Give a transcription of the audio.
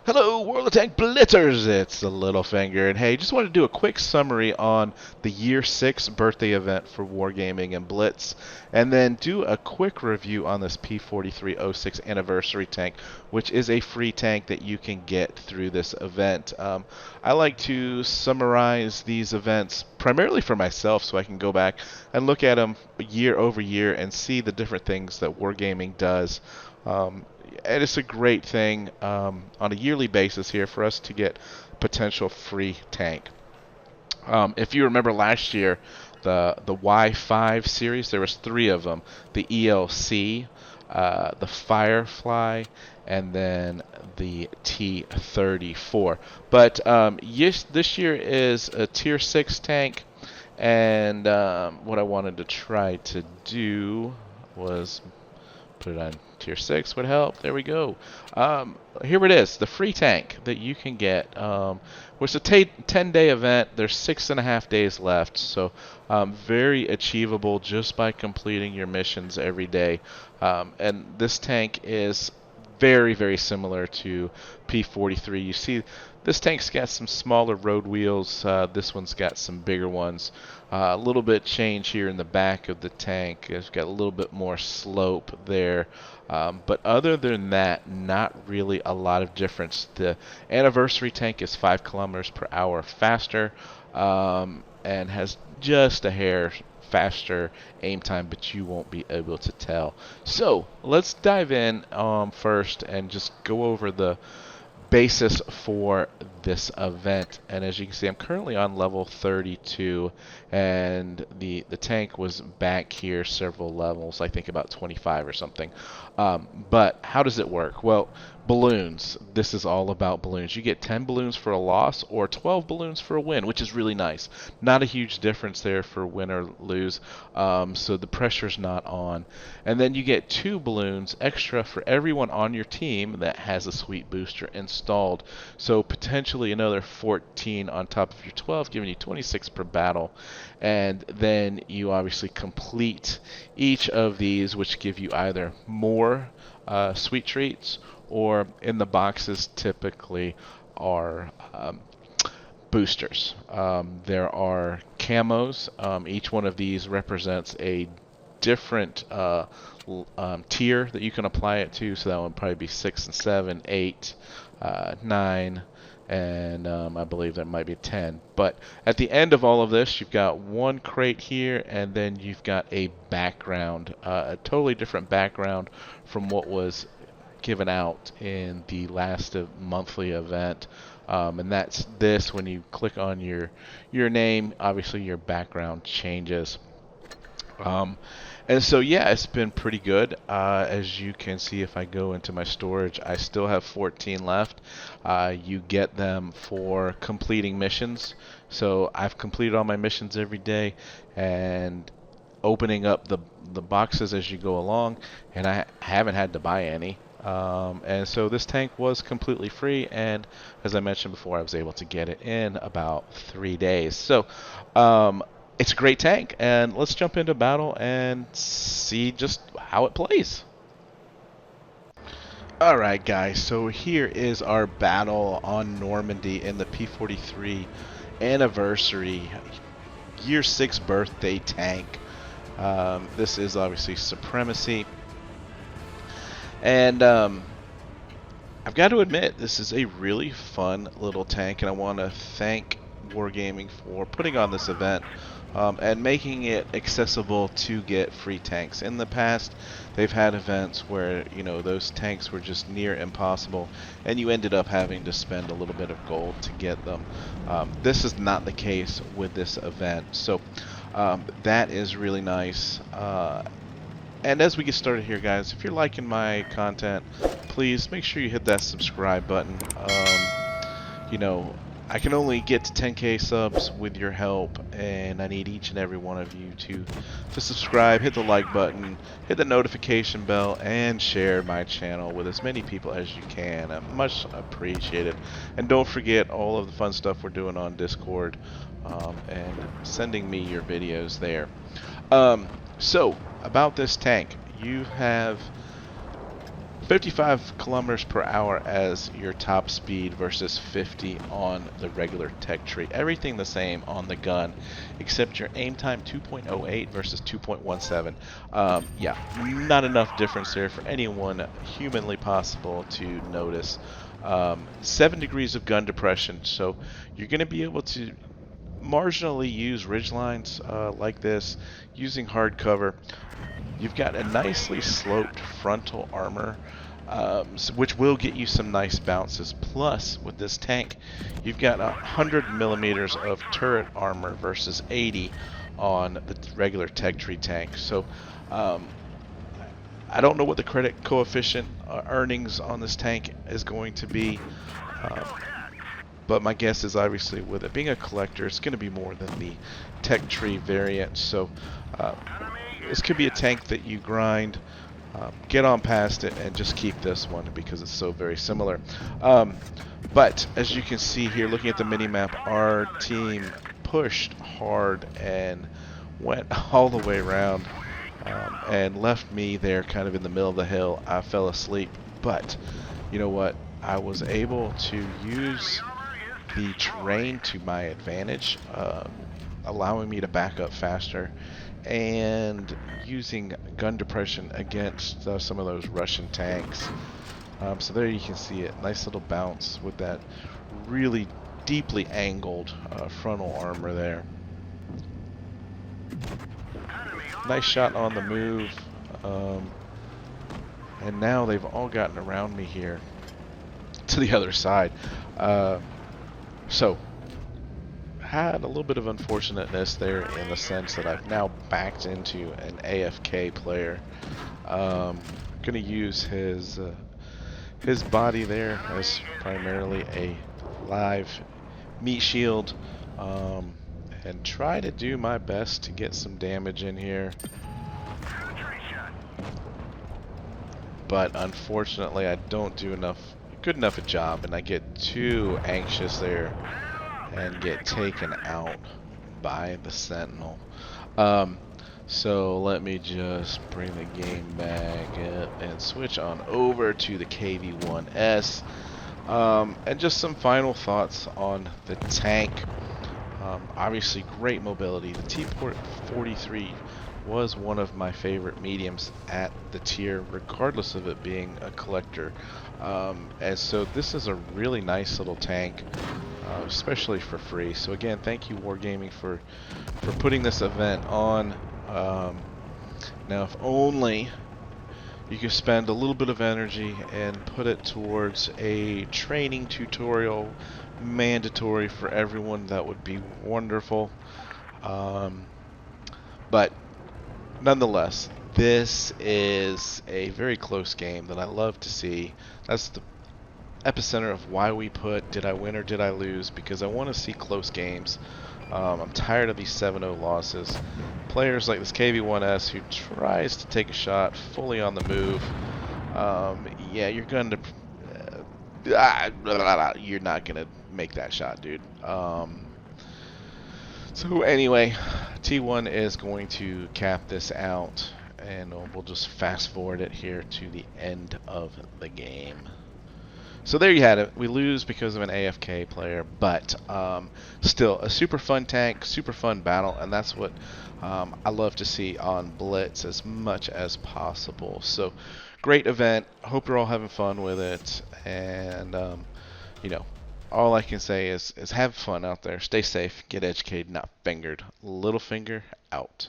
Hello, World of Tank Blitzers! It's the Littlefinger, and hey, just wanted to do a quick summary on the Year 6 birthday event for Wargaming and Blitz, and then do a quick review on this P.43 06 Anniversary tank, which is a free tank that you can get through this event. I like to summarize these events primarily for myself so I can go back and look at them year over year and see the different things that Wargaming does. And it's a great thing on a yearly basis here for us to get potential free tank. If you remember last year, the Y5 series, there was three of them: the ELC, the Firefly, and then the T-34. But yes, this year is a Tier 6 tank, and what I wanted to try to do was put it on Tier 6 would help. There we go. Here it is, the free tank that you can get. It's a 10-day event. There's 6.5 days left, so very achievable just by completing your missions every day. And this tank is very, very similar to P.43. You see, this tank's got some smaller road wheels. This one's got some bigger ones. A little bit change here in the back of the tank. It's got a little bit more slope there. But other than that, not really a lot of difference. The anniversary tank is 5 kilometers per hour faster and has just a hair faster aim time, but you won't be able to tell. So let's dive in first and just go over the basis for this event. And as you can see, I'm currently on level 32, and the tank was back here several levels, I think about 25 or something. But how does it work? Well, balloons. This is all about balloons. You get 10 balloons for a loss or 12 balloons for a win, which is really nice. Not a huge difference there for win or lose, so the pressure's not on. And then you get 2 balloons extra for everyone on your team that has a sweet booster installed. So potentially another 14 on top of your 12, giving you 26 per battle. And then you obviously complete each of these, which give you either more sweet treats, or in the boxes typically are boosters. There are camos. Each one of these represents a different tier that you can apply it to. So that would probably be 6 and 7, 8, 9, and I believe there might be 10. But at the end of all of this, you've got one crate here, and then you've got a background, a totally different background from what was given out in the last monthly event. And that's this. When you click on your name, obviously your background changes. And so yeah, it's been pretty good. As you can see, if I go into my storage, I still have 14 left. You get them for completing missions. So I've completed all my missions every day, and opening up the boxes as you go along, and I haven't had to buy any. And so this tank was completely free, and as I mentioned before, I was able to get it in about 3 days. So it's a great tank, and let's jump into battle and see just how it plays. Alright guys, so here is our battle on Normandy in the P.43 Anniversary Year 6 birthday tank. This is obviously Supremacy. And I've got to admit, this is a really fun little tank, and I want to thank Wargaming for putting on this event and making it accessible to get free tanks. In the past, they've had events where, you know, those tanks were just near impossible, and you ended up having to spend a little bit of gold to get them. This is not the case with this event, so that is really nice. And as we get started here, guys, if you're liking my content, please make sure you hit that subscribe button. You know, I can only get to 10K subs with your help, and I need each and every one of you to subscribe, hit the like button, hit the notification bell, and share my channel with as many people as you can. Much appreciated. And don't forget all of the fun stuff we're doing on Discord, and sending me your videos there. So, about this tank, you have 55 kilometers per hour as your top speed versus 50 on the regular tech tree. Everything the same on the gun, except your aim time 2.08 versus 2.17. Yeah, not enough difference there for anyone humanly possible to notice. 7 degrees of gun depression, so you're going to be able to marginally use ridge lines like this using hard cover. You've got a nicely sloped frontal armor, which will get you some nice bounces. Plus, with this tank, you've got 100 millimeters of turret armor versus 80 on the regular tech tree tank. So, I don't know what the credit coefficient earnings on this tank is going to be. But my guess is obviously with it being a collector, it's going to be more than the tech tree variant. So this could be a tank that you grind, get on past it, and just keep this one because it's so very similar. But as you can see here, looking at the mini-map, our team pushed hard and went all the way around and left me there kind of in the middle of the hill. I fell asleep, but you know what? I was able to use the terrain to my advantage, allowing me to back up faster and using gun depression against some of those Russian tanks. So there you can see it, nice little bounce with that really deeply angled frontal armor there. Nice shot on the move, and now they've all gotten around me here to the other side. So, had a little bit of unfortunateness there in the sense that I've now backed into an AFK player. Gonna use his body there as primarily a live meat shield, and try to do my best to get some damage in here. But unfortunately, I don't do good enough a job, and I get too anxious there and get taken out by the Sentinel. So let me just bring the game back up and switch on over to the KV-1S. And just some final thoughts on the tank. Obviously great mobility. The P.43 was one of my favorite mediums at the tier, regardless of it being a collector. And so this is a really nice little tank, especially for free. So again, thank you Wargaming for putting this event on. Now if only you could spend a little bit of energy and put it towards a training tutorial mandatory for everyone, that would be wonderful. But nonetheless, this is a very close game that I love to see. That's the epicenter of why we put did I win or did I lose, because I want to see close games. I'm tired of these 7-0 losses. Players like this KV-1S who tries to take a shot fully on the move. Yeah, you're going to you're not going to make that shot, dude. So anyway, T1 is going to cap this out, and we'll just fast forward it here to the end of the game. So there you had it. We lose because of an AFK player, but still a super fun tank, super fun battle, and that's what I love to see on Blitz as much as possible. So great event. Hope you're all having fun with it, and you know, all I can say is have fun out there. Stay safe, get educated, not fingered. Littlefinger out.